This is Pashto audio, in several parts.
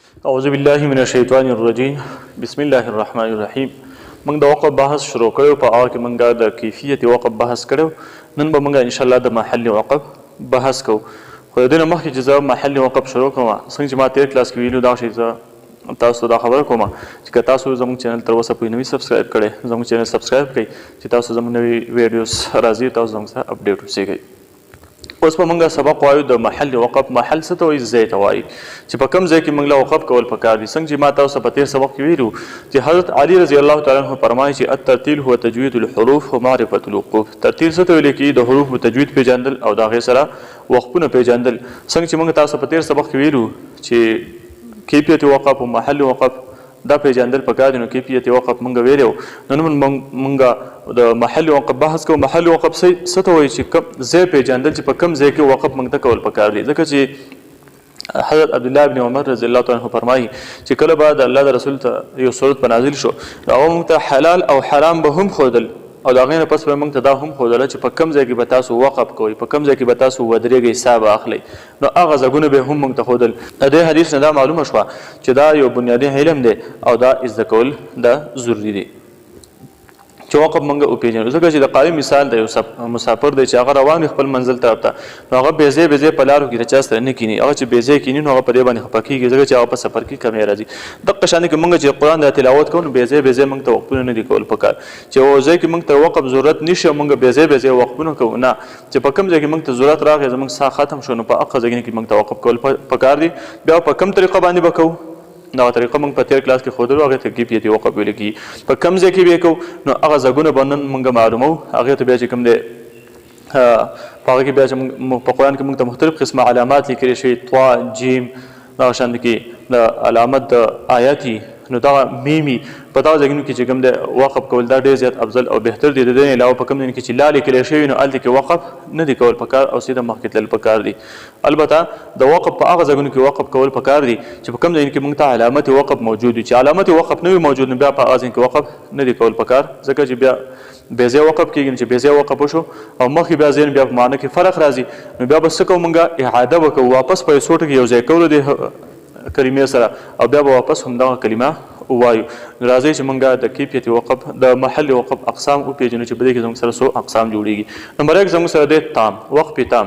اعوذ بالله من الشیطان الرجیم بسم الله الرحمن الرحیم. موږ د وقف بحث شروع کړو په هغه کې موږ د کیفیت وقف بحث کړو. نن به موږ ان شاء الله د محل وقف بحث کوو. خو د دې نه مخکې چې زه محل وقف شروع کوم څنګه چې ما تیر کلاس کې ویلو دا شی زه تاسو ته دا خبره کوم چې که تاسو زموږ چینل تر اوسه پورې نه وي سبسکرایب کړی زموږ چینل سبسکرایب کړئ چې تاسو زموږ نوي ویډیوز راځي تاسو زموږ سره اپډیټ اوسئ. اوس په موږ سبق وایو د محل وقف. محل څه ته وایي؟ ځای ته وایي چې په کوم ځای کې موږ له وقف کول پکار دي. څنګه چې ما تاسو په تیر سبق کې ویلو چې حضرت علي رضی الله تعالی عنه فرمایي چې الترتیل هو تجوید الحروف و معرفة الوقوف. ترتیل څه ته ویل کېږي؟ د حروف تجوید پیژندل او د هغې سره وقفونه پیژندل. څنګه چې موږ تاسو په تیر سبق کې ویلو چې کیفیت وقف او محل وقف دا پیژندل پکار دي. نو کیفیت وقف موږ ویلو. نن موږ د محل وقف بحث کوو. محل وقف څه ته وایي؟ چې کوم ځای پیژندل چې په کوم ځای کې وقف موږ ته کول پکار دي. ځکه چې حضرت عبدالله بن عمر رضی الله تعالی عنه فرمایي چې کله بعد الله د رسول ته یو صورت په نازل شو هغه موږ ته حلال او حرام به هم ښودل او د هغې نه پس به موږ ته دا هم ښودله چې په کوم ځای کې به تاسو وقف کوئ په کوم ځای کې به تاسو ودرېږئ ساه به اخلئ. نو هغه ځایونه به هم موږ ته ښودل. د دې حدیث نه دا معلومه شوه چې دا یو بنیادي علم دی او دا زده کول دا ضروري دی چې وقف موږ وپېژنو. ځکه چې د قاري مثال د یو مسافر دی چې هغه روان وي خپل منزل طرف ته نو هغه بې ځای بې ځای په لارو کې د چا سره نه کیني. هغه چې بې ځای کیني نو هغه په دې باندې خفه کېږي ځکه چې هغه په سفر کې کمی راځي. دقه شانې کې موږ چې قرآن د تلاوت کوو نو بې ځای بې ځای موږ ته وقفونه نه دي کول پکار. چې یو ځای کې موږ ته وقف ضرورت نشي او موږ بې ځای بې ځای وقفونه کوو نه. چې په کوم ځای کې موږ ته ضرورت راغی زموږ ساه ختم شو نو په هغه ځای کې موږ ته وقف کول پکار دي. بیا په کوم طریقه باندې به کوو؟ دغه طریقه موږ په تیر کلاس کې ښودلو هغې ته کیفیت وقف ویل کېږي. په کوم ځای کې به یې کوو نو هغه ځایونه به نن موږ معلومو. هغې ته بیا چې کوم دی په هغه کې بیا چې په قرآن کې موږ ته مختلف قسمه علامات لیکلي شوي طا جیم دغه شان کې د علامت د آیاتي نو دغه میمي په دغه ځایونو کې چې کوم دی وقف کول دا ډېر زیات افضل او بهتر دی. د دې نه علاوه په کوم ځای کې چې لا لیکلی شوي نو هلته کې وقف نه دی کول پکار او سیده مخکې تلل پکار دي. البته د وقف په هغه ځایونو کې وقف کول پکار دي چې په کوم ځای کې موږ ته علامت وقف موجود وي. چې علامت وقف نه وي موجود نو بیا په هغه ځای کې وقف نه دی کول پکار. ځکه چې بیا بې ځای وقف کېږي چې بې ځای وقف وشو او مخکې بیا ذهن بیا په معنی کې فرق راځي نو بیا به څه کوو موږ اعاده به کوو واپس په یو څو ټکي یو ځای کولو د کلمې سره او بیا به واپس همدغه کلمه ووایو. نو راځئ چې موږ د کیفیت وقف د محل وقف اقسام وپېژنو چې په دې کې زموږ سره څو اقسام جوړېږي. نمبر 1 زموږ سره دی تام وقف تام.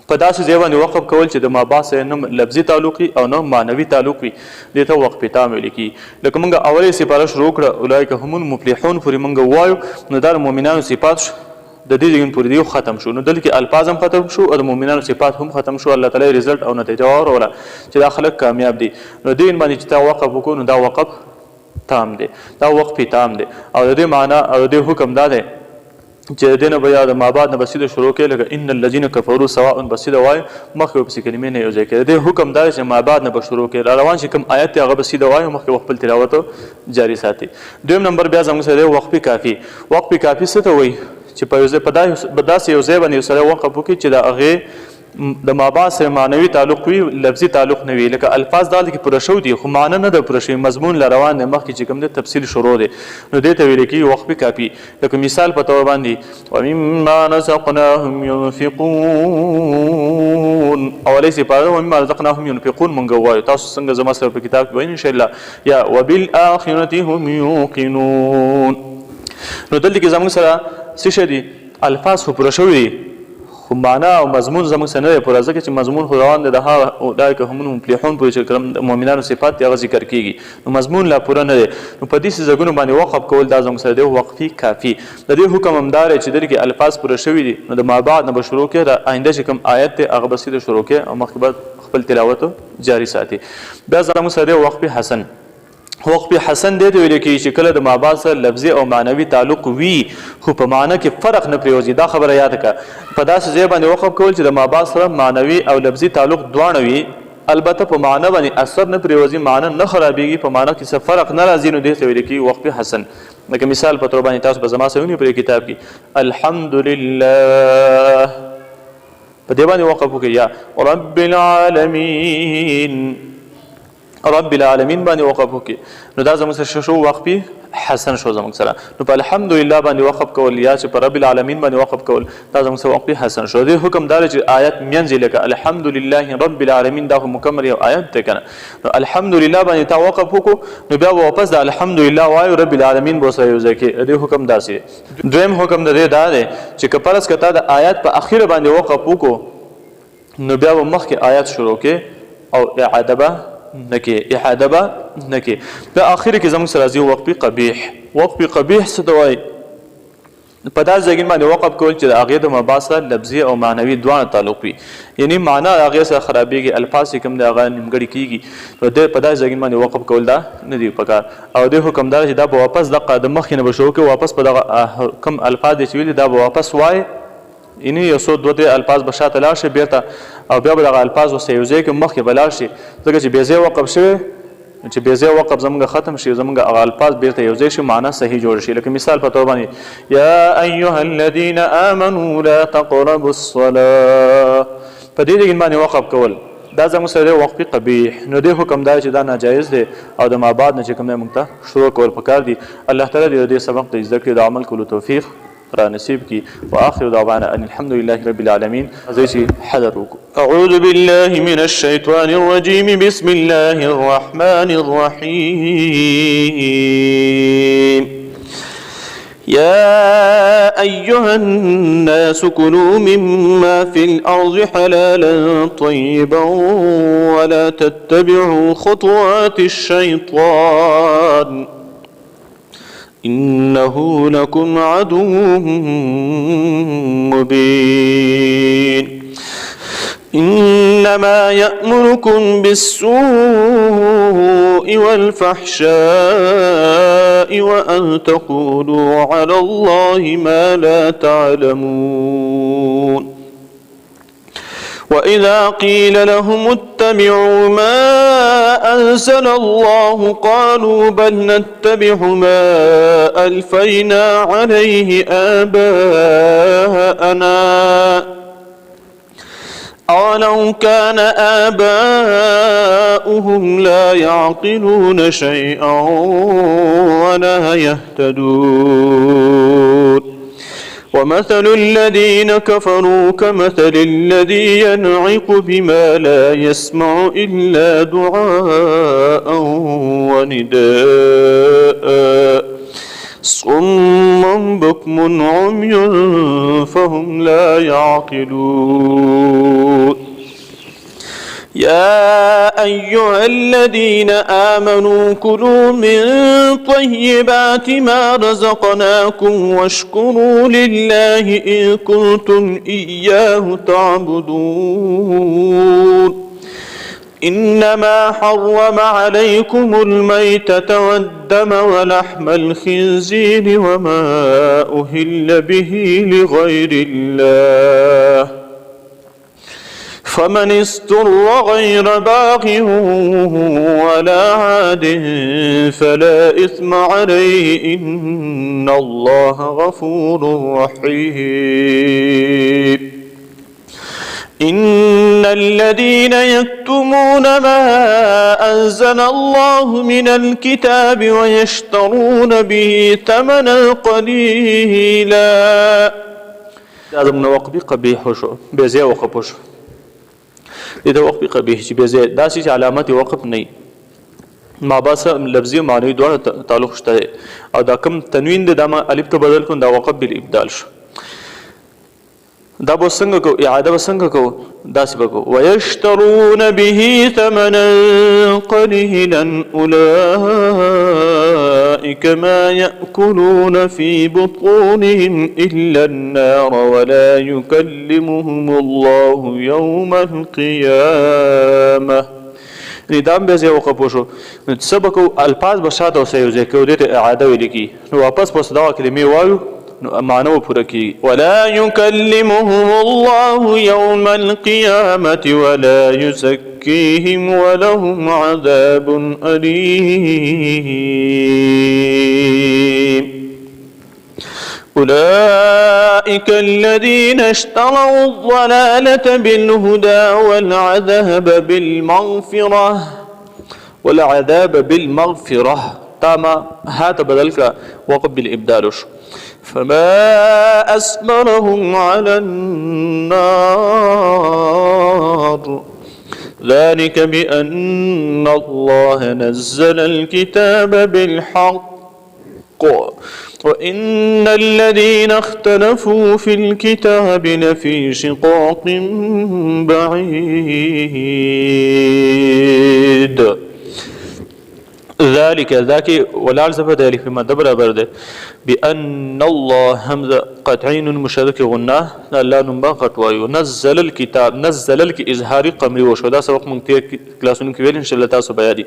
په داسې ځای باندې وقف کول چې د مابعد سره نه لفظي تعلق وي او نه معنوي تعلق وي دې ته وقف تام ویل کېږي. لکه موږ اولې سپاره شروع کړه اولئک هم المفلحون پورې موږ ووایو نو دا د مؤمنانو صفات د دې ځایونو پورې دی ختم شو. نو دلته کې الفاظ هم ختم شو او د مؤمنانو صفات هم ختم شو. الله تعالی رزلټ او نتیجه واوروله چې دا خلک کامیاب دي. نو دین باندې چې تا وقف وکړو نو دا وقف تام دی دا وقف تام دی. او د دې معنا او د دې حکم دا دی چې د دې نه به یا د مابعد نه به سیده شروع کړي لکه ان الذین کفروا سواء به سیده وایي مخکې به پسې کلمې نه یو ځای کړي. د دې حکم دا دی چې مابعد نه به شروع کړي را روان چې کوم آیت دی هغه به سیده وایي مخکې به خپل تلاوت جاري ساتي. دویم نمبر بیا زموږ سره دی وقف کافي. وقف کافي څه ته وایي؟ چې په داسې یو ځای باندې سره وقف وکړي چې د هغې د مابعد سره معنوي تعلق وي لفظي تعلق نه وي. لکه الفاظ دلته کې پوره شوي دي خو معنی نه ده پوره شوي مضمون لا روان دی مخکې چې کوم دی تفصیل شروع دی نو دې ته ویل کېږي وقف کافي. لکه مثال په طور باندې ومما رزقناهم ينفقون اولی سپاره ومما رزقناهم ينفقون مونږ وایو. تاسو څنګه زما سره په کتاب کې وایي انشاءالله یا وبالآخرة هم یوقنون. نو دلته کې زموږ سره څه شی دي؟ الفاظ خو پوره شوي دي خو معنا او مضمون زموږ سره نه دی پوره. ځکه چې مضمون خو روان دی د هغه اولئک هم المفلحون پورې چې کوم د مؤمنانو صفات دي هغه ذکر کېږي نو مضمون لا پوره نه دی. نو په داسې ځایونو باندې وقف کول دا زموږ سره دی وقفي کافي. د دې حکم همدا دی چې دلته کې الفاظ پوره شوي دي نو د مابعد نه به شروع کړي د آینده چې کوم آیت دی هغه به سیده شروع کړي او مخکې به خپل تلاوت جاري ساتي. بیا زموږ سره دی وقف حسن. وقف حسن دی ته ویل کېږي چې کله د مابعد سره لفظي او معنوي تعلق وي خو په معنی کې فرق نه پرېوځي. دا خبره یاده کړه په داسې ځای باندې وقف کول چې د مابعد سره معنوي او لفظي تعلق دواړه وي البته په معنی باندې اثر نه پرېوځي معنی نه خرابېږي په معنی کې څه فرق نه راځي نو دې ته ویل کېږي وقف حسن. لکه مثال په طور باندې تاسو به زما سره ونیو په کتاب کې الحمدلله په دې باندې وقف وکړئ یا رب العالمین رب العالمین باندې وقف وکړي نو دا زموږ سره شو وقفي حسن شو زموږ سره. نو په الحمدلله باندې وقف کول یا چې په رب العالمین باندې وقف کول دا زموږ سره وقف حسن شو. دې حکم دار چې آیت منځ لکه الحمدلله رب العالمین دا مکمل یو آیت ته کنه. نو الحمدلله باندې تا وقف وکړو نو بیا واپس د الحمدلله وایو رب العالمین بو سره یو ځکه دې حکم داسې. دویم حکم د دې دا دی چې کپرس کته د آیت په اخیر باندې وقف وکړو نو بیا مخکې آیت شروع کې او اعاده به نکې اعاده به نکې. په اخر کې زموږ سره راځي وقف قبیح. وقف قبیح څه ته وایي؟ په دا ځای باندې وقف کول چې د هغې د مباح سره لفظي او معنوي دواړه تعلق وي، یعنی معنا د هغې سره خرابېږي، الفاظ چې کوم د هغه نیمګړي کېږي، نو د په دا ځای باندې وقف کول دا نه دي پکار. او د حکم دا چې دا به واپس دغه د مخکې نه به شروع کړي، واپس په دغه کوم الفاظ دي چې ویلي دا به واپس وایي، یعنی یو څو دوه درې الفاظ به شاته لاړ شي بیرته او بیا به دغه الفاظ ورسره یو ځای کې مخکې به لاړ شي، ځکه چې بې ځایه وقف شوی چې بې ځایه وقف زموږ ختم شي، زموږ هغه الفاظ بیرته یو ځای شي، معنا صحیح جوړ شي. لکه مثال په توګه باندې یا ایها الذین آمنوا لا تقربوا الصلاة، په دې ځای باندې وقف کول دا زموږ سره وقف قبیح. نو دې حکم دا چې دا ناجایز دی او د ما بعد نه چې کوم دی موږ ته شروع کول پکار دي. الله تعالی دې سبق ته زده کړي د عمل کولو توفیق را نصیب کی. واخر دعوانا ان الحمد لله رب العالمین. ازیشی حضر وکړو. اعوذ بالله من الشیطان الرجیم بسم الله الرحمن الرحیم. يا أيها الناس كلوا مما في الأرض حلالا طيبا ولا تتبعوا خطوات الشيطان إنه لكم عدو مبين. إنما يأمركم بالسوء والفحشاء وأن تقولوا على الله ما لا تعلمون. وإذا قيل لهم اتبعوا ما أنزل الله قالوا بل نتبع ما ألفينا عليه آباءنا أولو كان آباؤهم لا يعقلون شيئا ولا يهتدون. ومثل الذين كفروا كمثل الذي ينعق بما لا يسمع إلا دعاء ونداء صم بكم عمي فهم لا يعقلون. يا أيها الذين آمنوا كلوا من طيبات ما رزقناكم واشكروا لله إن كنتم إياه تعبدون. إنما حرم عليكم الميتة والدم ولحم الخنزير وما أهل به لغير الله فمن استر غير باغ ولا عاد فلا إثم عليه إن الله غفور رحيم. إن الذين يكتمون ما أنزل الله من الكتاب ويشترون به ثمنا قليلا. لازم نوقف قبيح شو بزي وقف شو إذا وقف قبيح چې بزي داسې چې علامات وقف نه ما باسه لفظي معنوي دواړه تعلق شته او دا کوم تنوین د دما الف ته بدل کړه دا وقف بالابدال شو. دا به څنګه کو اعاده به څنګه کو داسې به کو ويشترون به ثمنا قليلا أولئك ما يأكلون في بطونهم إلا النار ولا يكلمهم الله يوم القيامة. ندام به زه وقف شو سبق الفاظ بشاته او سيوزه کو دې اعاده ولیکي نو واپس پس دا کلمې وایو معنی پوره کی. ولا يكلمهم الله يوم القيامة ولا يزكيهم ولهم عذاب أليم. أولئك الذين اشتروا الضلالة بالهدى والعذاب بالمغفرة تاما هات بدل کا وقف بالابدال شو. فما اسمرهم على النار ذلك بأن الله نزل الكتاب بالحق وإن الذين اختلفوا في الكتاب لفي شقاق بعيد. ذلك ذاك ولا زبد الف ما دبر برده بأن الله همزة قطعين مشارك غناه لا نمبا قطوايو نزل الكتاب نزل الك إظهاري قمري وشو دا سبق منتي كلاسون كبير إن شاء الله تاسو بيادي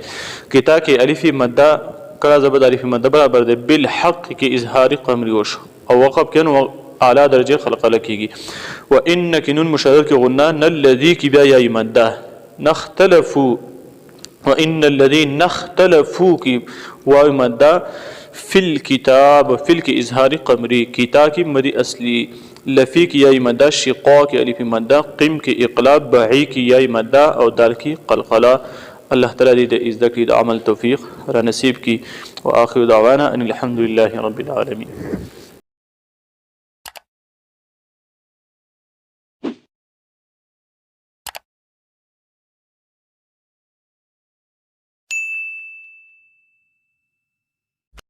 كتاب كي ألف مدى كلا زبد الف ما دبر برده بالحق كي إظهاري قمري وشو أو وقب كان أعلى درجة خلق لكيجي وإنك نون مشارك غناه الذي كبا يا مدى نختلفوا وإن الذين اختلفوا کی واو مدہ فی الكتاب فی الک اظہار قمری کتاب کی مدی اصلی لفی کی یای مدہ شقا کی الف مدہ قم کی اقلاب بعی کی یای مدہ اور دال کی قلقلہ. اللہ تعالی دے ازدہ کی عمل توفیق را نصیب کی. وآخر دعوانا ان الحمد للہ رب العالمین.